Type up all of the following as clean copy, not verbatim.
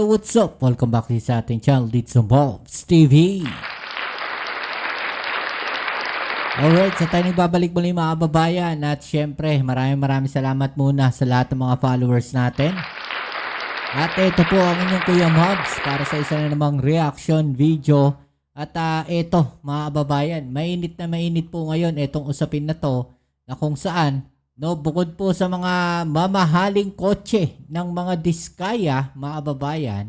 what's up? Welcome back sa ating channel dito sa Bobs TV. Alright, so tayo nagbabalik muli mga kababayan. At syempre, maraming salamat muna sa lahat ng mga followers natin. At ito po ang inyong Kuya Mobs para sa isa na namang reaction video. At ito mga kababayan, mainit po ngayon itong usapin na to na kung saan no, bukod po sa mga mamahaling kotse ng mga diskaya, mga kababayan,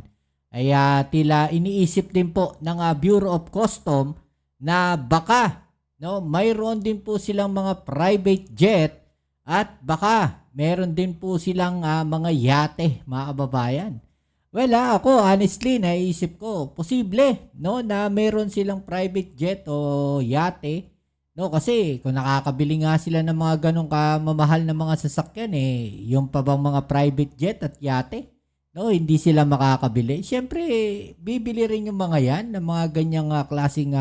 ay tila iniisip din po ng Bureau of Custom na baka no, mayroon din po silang mga private jet at baka meron din po silang mga yate, mga kababayan. Well, ako honestly naisip ko, posible no, na meron silang private jet o yate. No, kasi kung nakakabili nga sila ng mga ganong kamamahal na mga sasakyan yung pa bang mga private jet at yate, no, hindi sila makakabili. Siyempre, bibili rin yung mga yan ng mga ganyang klaseng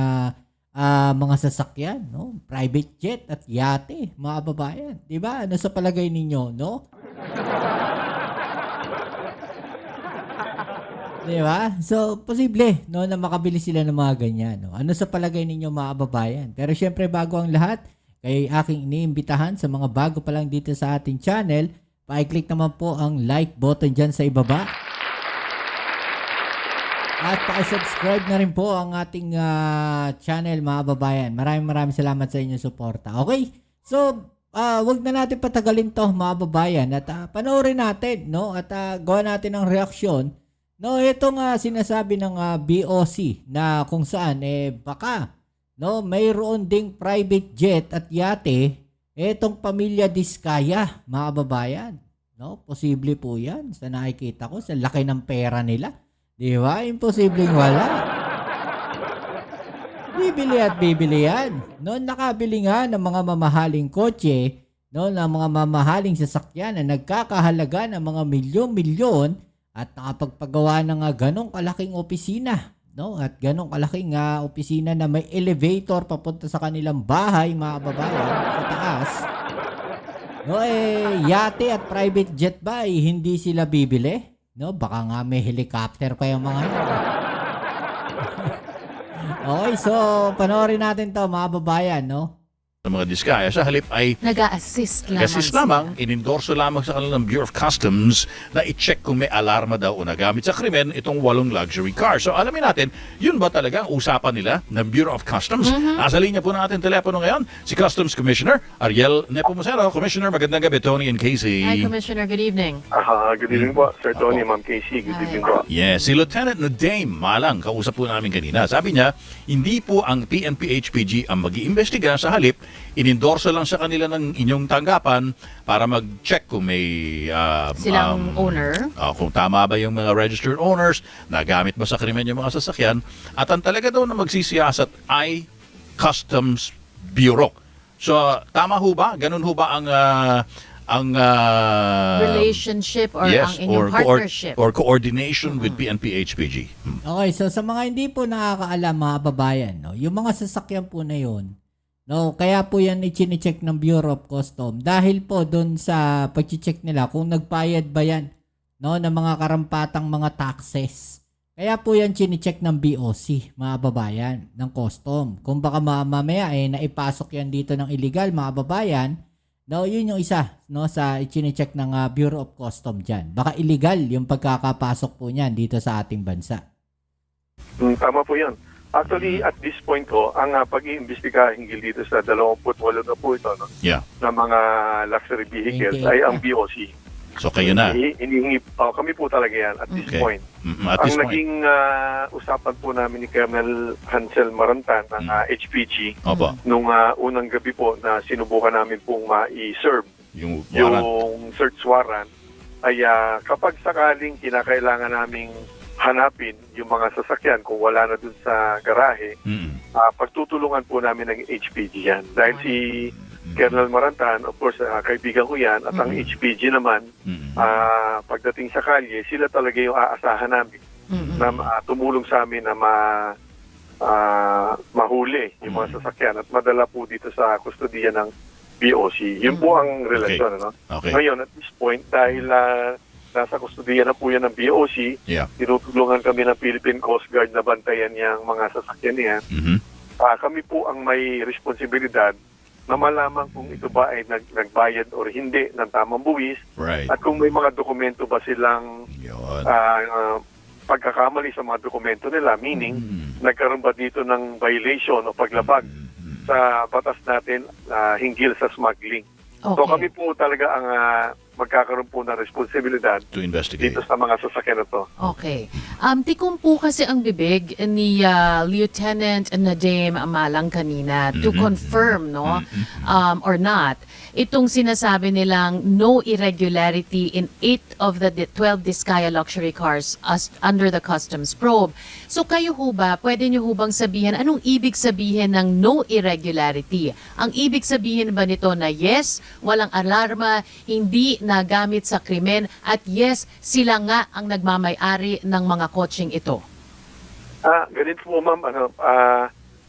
mga sasakyan, no? Private jet at yate, mga babayan. 'Di ba? Ano sa palagay ninyo, no? Diba? So, posible no, na makabili sila ng mga ganyan. No? Ano sa palagay ninyo mga kababayan? Pero syempre, bago ang lahat, kay aking iniimbitahan sa mga bago pa lang dito sa ating channel, pa-click naman po ang like button dyan sa ibaba. At pa-subscribe na rin po ang ating channel mga kababayan. Maraming salamat sa inyong suporta. Okay? So, wag na natin patagalin to mga kababayan at panoorin natin, no? At gawa natin ang reaksyon. No, ito nga sinasabi ng BOC na kung saan baka no, mayroon ding private jet at yate etong pamilya Diskaya, mga kababayan. No, posible po 'yan. Sa nakikita ko, sa laki ng pera nila. 'Di ba? Imposibleng wala. Bibili at bibili yan. No, nakabili nga ng mga mamahaling kotse, no, ng mga mamahaling sasakyan na nagkakahalaga ng mga milyon-milyon. At nakapagpagawa ng ganong kalaking opisina, no? At ganong kalaking opisina na may elevator papunta sa kanilang bahay, mga kababayan, sa taas. No, yate at private jet ba hindi sila bibili? No, baka nga may helicopter pa yung mga yan. Okay, so panoorin natin 'to, mga kababayan, no? Ng mga diskaya sa halip ay nag-a-assist lamang, inendorso lamang sa kanilang Bureau of Customs na i-check kung may alarma daw o nagamit sa krimen itong 8 luxury car. So alamin natin, yun ba talaga ang usapan nila ng Bureau of Customs? Nasa linya po natin telepono ngayon, si Customs Commissioner Ariel Nepomuceno. Commissioner, magandang gabi, Tony and Casey. Hi, Commissioner. Good evening. Good evening po, Sir Tony, Ma'am Casey. Good evening po. Yes, si Lieutenant Nadame Malang, kausap po namin kanina. Sabi niya, hindi po ang PNP-HPG ang mag-iimbestiga sa halip, inendorso lang sa kanila ng inyong tanggapan para mag-check kung may silang owner. Kung tama ba yung mga registered owners, nagamit ba sa krimen yung mga sasakyan, at ang talaga daw na magsisiyasat ay Customs Bureau. So, tama ho ba? Ganun ho ba ang relationship or yes, ang inyong partnership? Or coordination with PNP-HPG? Okay, so sa mga hindi po nakakaalam, mga babayan, no, yung mga sasakyan po na yun, no, kaya po yan i-check ng Bureau of Custom dahil po doon sa pag-check nila kung nagbayad ba yan, no, ng mga karampatang mga taxes. Kaya po yan chine-check ng BOC, mga babayan, ng custom. Kung baka mamaya naipasok yan dito ng illegal, mga babayan, no, yun yung isa, no, sa chine-check ng Bureau of Custom dyan. Baka illegal yung pagkakapasok po niyan dito sa ating bansa. Tama po yan. Actually, at this point po, ang pag-iimbestiga hinggil dito sa 28 na po ito, no, Yeah. na mga luxury vehicles 28 ay ang na. BOC. So kayo na. Kami po talaga yan at this Okay. point. At this Ang point. naging usapan po namin ni Colonel Hansel Marantan ng HPG Opo. nung unang gabi po na sinubukan namin pong ma-serve Yung warrant. yung search warrant ay kapag sakaling kinakailangan naming hanapin yung mga sasakyan kung wala na dun sa garahe, pagtutulungan po namin ng HPG yan. Dahil si Colonel Marantan, of course, kaibigan ko yan, at ang HPG naman, pagdating sa kalye, sila talaga yung aasahan namin na tumulong sa amin na mahuli yung mga sasakyan at madala po dito sa kustodiya ng BOC. Yun po ang relasyon. Okay. Ano? Okay. Ngayon, at this point, dahil nasa kustudiya na po yan ng BOC. Yeah. Tinutulungan kami ng Philippine Coast Guard na bantayan niyang mga sasakyan niyan. Mhm. Kami po ang may responsibilidad na malaman kung ito ba ay nagbayad or hindi ng tamang buwis Right. at kung may mga dokumento ba silang Yun. pagkakamali sa mga dokumento nila, meaning Mm. nagkaroon ba dito ng violation o paglabag sa batas natin hinggil sa smuggling. So Okay. kami po talaga ang magkakaroon po ng responsibilidad To investigate. dito sa mga sasakyan na to. Okay. Tikom po kasi ang bibig ni Lieutenant Nadine Amalang kanina to confirm, no, or not, itong sinasabi nilang no irregularity in 8 of the 12 Discaya luxury cars under the customs probe. So kayo ho ba, pwede nyo ho bang sabihin, anong ibig sabihin ng no irregularity? Ang ibig sabihin ba nito na yes, walang alarma, hindi nagamit sa krimen, at yes, sila nga ang nagmamay-ari ng mga kotseng ito? Ganito po ma'am,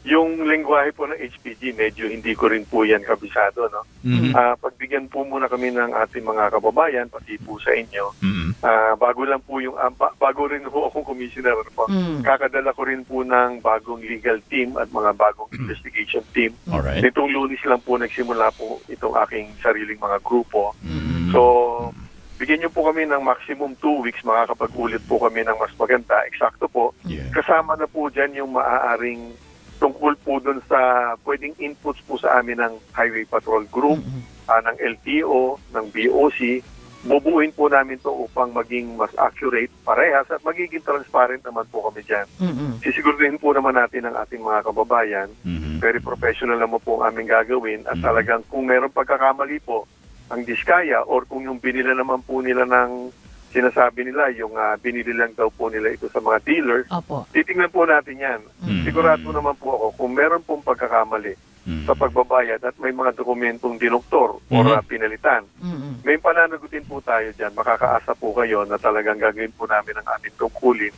yung lengguwahe po ng HPG, medyo hindi ko rin po yan kabisado. No? Mhm. Pagbigyan po muna kami ng ating mga kababayan, pati po sa inyo. Mhm. Bago lang po yung, bago rin po akong commissioner po. Mm. Kakadala ko rin po ng bagong legal team at mga bagong investigation team. Alright. Nitong Lunes lang po nagsimula po itong aking sariling mga grupo. Mhm. So, bigyan niyo po kami ng maximum 2 weeks, makakapag-ulit po kami ng mas maganda. Eksakto po. Yeah. Kasama na po dyan yung maaaring tungkol po dun sa pwedeng inputs po sa amin ng Highway Patrol Group, ng LTO, ng BOC. Bubuuin po namin to upang maging mas accurate, parehas, at magiging transparent naman po kami dyan. Mm-mm. Sisiguraduhin po naman natin ang ating mga kababayan. Mhm. Very professional naman po ang aming gagawin. At talagang kung meron pagkakamali po ang Diskaya or kung yung binila naman po nila ng sinasabi nila, yung binili lang daw po nila ito sa mga dealers, Opo. titingnan po natin yan. Mhm. Sigurado naman po ako kung meron pong pagkakamali Mhm. sa pagbabayad at may mga dokumentong dinoktor o pinalitan, Mm-mm. may pananagutin po tayo dyan. Makakaasa po kayo na talagang gagawin po namin ang ating tungkulin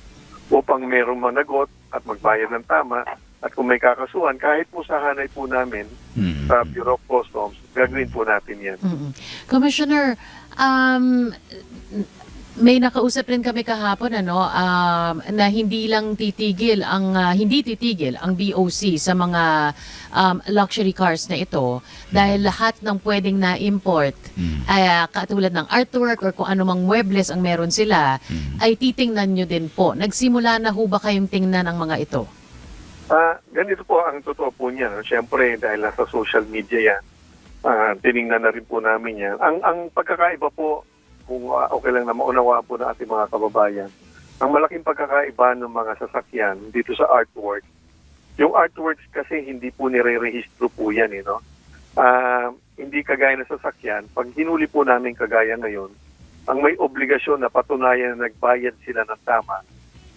upang merong managot at magbayad ng tama. At kung may kakasuhan, kahit po sa hanay po namin Mhm. sa Bureau of Customs, gagawin po natin yan. Mm-mm. Commissioner, may nakausap rin kami kahapon na hindi titigil ang BOC sa mga luxury cars na ito dahil lahat ng pwedeng na-import katulad ng artwork or kung anumang muebles ang meron sila ay titingnan nyo din po. Nagsimula na ho ba kayong tingnan ang mga ito? Ganito po ang totoo po niya. Siyempre, dahil nasa social media yan, tiningnan na rin po namin yan. Ang pagkakaiba po, kung okay lang na maunawa po ng ating mga kababayan, ang malaking pagkakaiba ng mga sasakyan dito sa artwork, yung artworks kasi hindi po nire-rehistro po yan. No? Hindi kagaya ng sasakyan, pag hinuli po namin kagaya ngayon, ang may obligasyon na patunayan na nagbayad sila ng tama,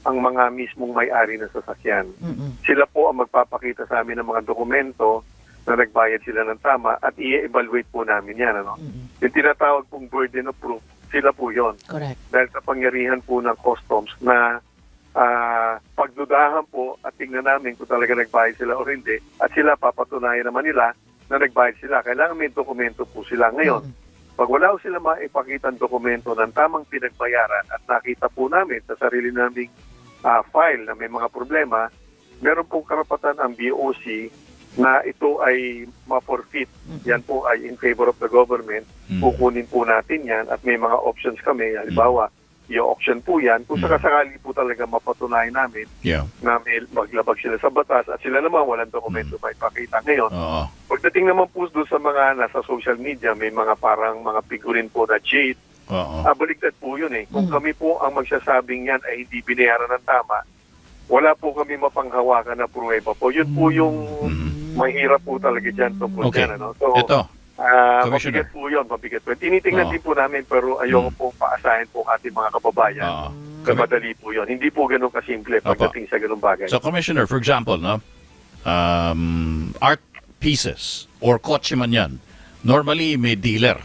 ang mga mismong may-ari ng sasakyan. Mm-mm. Sila po ang magpapakita sa amin ng mga dokumento na nagbayad sila ng tama at i-evaluate po namin yan. Ano? Mm-mm. Yung tinatawag pong burden of proof, sila po yon. Correct. Dahil sa pangyarihan po ng customs na pagdudahan po at tingnan namin kung talaga nagbayad sila o hindi at sila papatunayan naman nila na nagbayad sila. Kailangan may dokumento po sila ngayon. Pag wala po sila maipakita ang dokumento ng tamang pinagbayaran at nakita po namin sa sarili naming file na may mga problema, meron pong karapatan ang BOC na ito ay ma-forfeit. Yan po ay in favor of the government. Kukunin po natin yan at may mga options kami. Halimbawa, i-auction po yan. Kung sakasakali po talaga mapatunayan namin Yeah. na may maglabag sila sa batas at sila naman walang dokumento maipakita ngayon. Oo. Pagdating naman po doon sa mga nasa social media, may mga parang mga figurin po na jade. Oo. Baligtad po yun eh. Kung kami po ang magsasabing yan ay hindi binayaran ng tama, wala po kami mapanghawakan na pruweba po. Yun po yung mahirap po talaga dyan tungkol Okay. dyan. Ano? So, Ito, Commissioner. mabigat po yun, mabigat po. Tinitingnan Oo. din po namin pero ayoko po paasahin po ang ating mga kababayan. Oo. Na madali po yun. Hindi po ganun kasimple pagdating sa ganung bagay. So, Commissioner, for example, no, art pieces or kotse man yan, normally may dealer,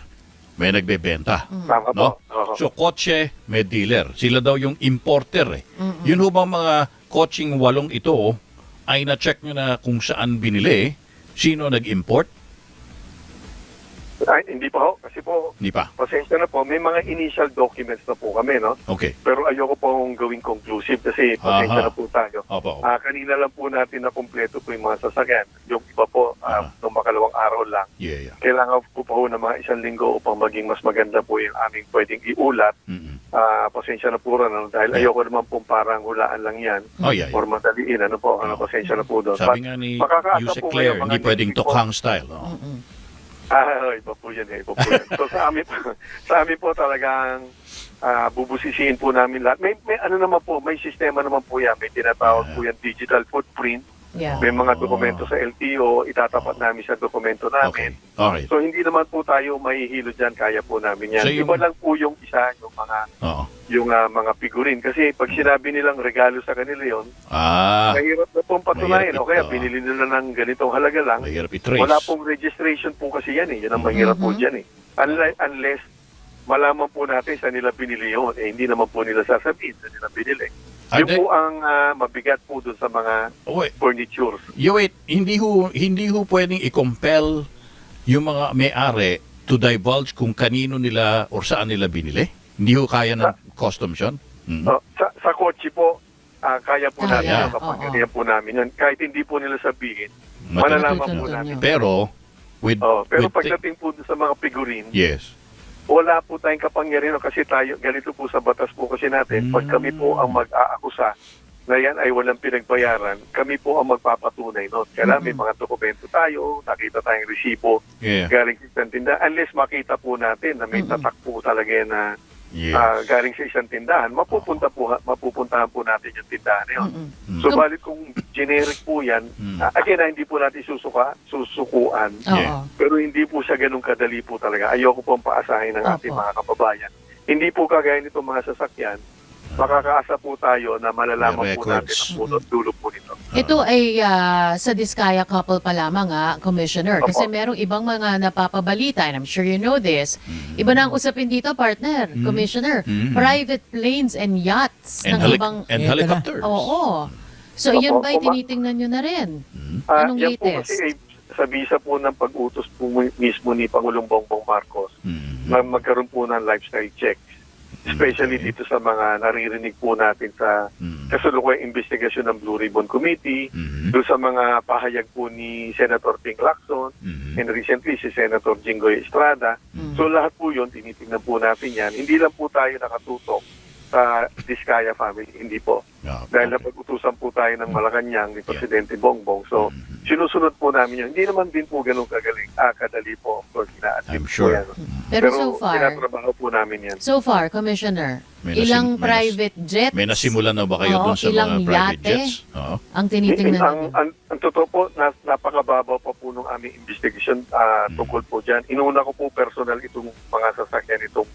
may nagbebenta. Tama No? po. Oo. So, kotse, may dealer. Sila daw yung importer eh. Yun ho bang mga kotseng 8 ito ay na-check nyo na kung saan binili, sino nag-import? Ay, hindi pa ho. Kasi po, Hindi pa. pasensya na po, may mga initial documents na po kami, no? Okay. Pero ayoko pong gawing conclusive kasi pasensya Aha. na po tayo. Opo. Kanina lang po natin na kumpleto po yung mga sasakyan. Yung iba po, nung makalawang araw lang. Yeah. Kailangan po pa ho ng mga 1 linggo upang maging mas maganda po yung aming pwedeng iulat. Mm-mm. Pasensya na po rin, ano, dahil Yeah. ayoko naman pong parang hulaan lang yan. Oh, yeah. Or madaliin, ano po, pasensya na po doon. Sabi nga ni makakaasa Yusek po Claire, kayo, mga hindi pwedeng hindi po- tokhang style. Oh. Iba po yan, iba po yan. So sa amin po talagang bubusisiin po namin lahat. May ano naman po, may sistema naman po yan. May tinatawag po yan digital footprint. Yeah. May mga dokumento sa LTO, itatapat namin sa dokumento Okay. namin. Alright. So hindi naman po tayo mahihilo dyan, kaya po namin yan. So, yung- Iba lang po yung isa, yung mga figurin. Kasi pag sinabi nilang regalo sa kanila yon, mahirap na pong patunayan. Mahirap O kaya ito. binili nila ng ganitong halaga lang. Mahirap i-trace. Wala pong registration po kasi yan eh. Yan ang mahirap po dyan eh. Unless malaman po natin sa nila binili yun. Hindi naman po nila sasabihin sa nila binili. Yun po ang mabigat po dun sa mga Wait, furnitures. hindi ho pwedeng i-compel yung mga may-ari to divulge kung kanino nila or saan nila binili? Hindi ho kaya ng customs yun? Mm. Sa kotse po, kaya po Kaya, namin yun. oo. Kapangyarihan po namin yun. Kahit hindi po nila sabihin, Matala- malalaman po Matutunan namin. nyo. Pero, Pero pagdating po dun sa mga figurine, yes. wala po tayong kapangyarihan kasi tayo, ganito po sa batas po kasi natin, pag kami po ang mag-aakusa na yan ay walang pinagbayaran, kami po ang magpapatunay noon. Kailangan may mga dokumento tayo, nakita tayong resibo Yeah. galing sa isang tindahan, unless makita po natin na may tatak po talaga yan na Yes. galing sa isang tindahan, mapupuntahan po natin yung tindahan na yun. So, balit kung generic po yan, again, hindi po natin susukuan. Yeah. Pero hindi po siya ganun kadali po talaga. Ayoko pong paasahin ng ating mga kababayan. Hindi po kagaya nitong mga sasakyan, makakaasa po tayo na malalaman May po natin records. ang punot dulo po nito. Ito ay sa Diskaya couple pa lamang, Commissioner. Kasi Opo. merong ibang mga napapabalita, and I'm sure you know this. Iba na ang usapin dito, partner, Commissioner. Private planes and yachts ng ibang... and Eto na. helicopters. Oo. So, Opo, yun ba'y opo. tinitingnan nyo na rin? Anong Yan po latest? kasi ay sa visa po ng pag-utos po mismo ni Pangulong Bongbong Marcos Mm. na magkaroon po ng lifestyle checks. Especially Okay. dito sa mga naririnig po natin sa kasalukuyang investigasyon ng Blue Ribbon Committee, doon sa mga pahayag po ni Senator Ping Lacson, and recently si Senator Jinggoy Estrada. So lahat po yun, tinitingnan po natin yan. Hindi lang po tayo nakatutok sa Diskaya family, hindi po. Dahil napag-utusan po tayo ng Malacanang ni Presidente Bongbong. So, sinusunod po namin yun. Hindi naman din po ganun kadali po. Of course, I'm ina-achieve sure. po yan. Pero so far, tinatrabaho po namin yan. so far, Commissioner, May ilang nasim- may nas- private jets May nasimulan na ba kayo Oo, dun sa ilang mga private yate? jets? Oo. ang tinitingnan ang, ninyo? ang totoo po, napakababaw pa po nung aming investigation tungkol po dyan. Inuna ko po personal itong mga sasakyan, itong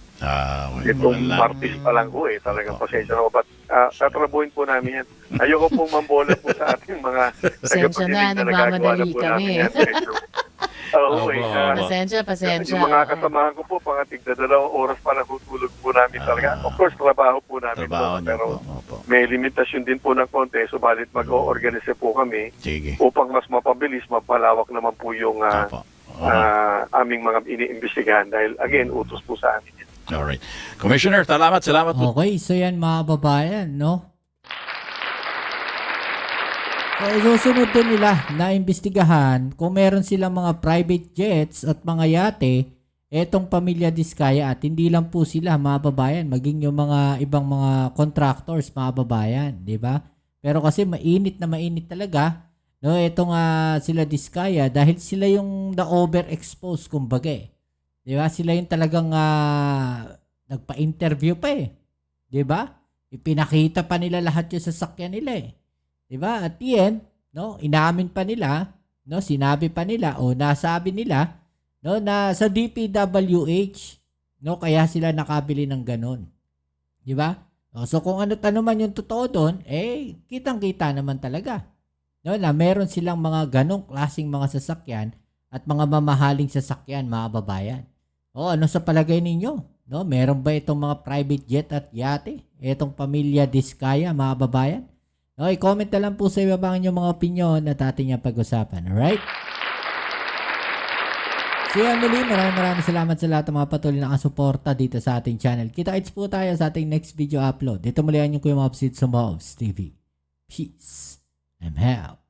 Wala. Martis pa lang po Talagang pasensya na po. But tatrabuhin po namin yan. Ayoko pong mambola po sa ating mga Pasensya na, nagagawa nagmamadali po kami. namin yan. Oo, Opo. Pasensya. Yung mga kasamahan ko po, mga tigdadalawang oras pa lang tutulog po namin talaga. Of course, trabaho po namin Trabaho po. niyo Pero po. Opo. may limitasyon din po ng konti. Subalit mag-o-organize po kami Sige. upang mas mapabilis, mapalawak naman po yung Opo. aming mga iniimbestigahan. Dahil again, utos po sa amin yan. Alright. Commissioner, salamat po. Okay, so yan mga babayan, no? So, isusunod din nila na imbestigahan kung meron silang mga private jets at mga yate, etong pamilya Diskaya at hindi lang po sila mga babayan, maging yung mga ibang mga contractors mga babayan, di ba? Pero kasi mainit talaga, no? Etong sila Diskaya dahil sila yung na-overexpose kumbaga eh. Di ba? Sila yung talagang nagpa-interview pa eh. Di ba? Ipinakita pa nila lahat yung sasakyan nila eh. Di ba? At the end, no, inamin pa nila, no, sinabi pa nila o nasabi nila, no, na sa DPWH, no, kaya sila nakabili ng ganun. Di ba? So kung ano man yung totoo doon, kitang-kita naman talaga. No, na meron silang mga ganong klaseng mga sasakyan at mga mamahaling sasakyan, mga babayan. O ano sa palagay ninyo? No, meron ba itong mga private jet at yate? Itong pamilya Diskaya, mga babayan? No, i-comment na lang po sa ibaba ang inyong mga opinion at ating yung pag-usapan. Alright? So yan muli, maraming salamat sa lahat ng mga patuloy na nakasuporta dito sa ating channel. Kita-kits po tayo sa ating next video upload. Dito muli ang yung Kuya Mobs sa Mobs TV. Peace and help.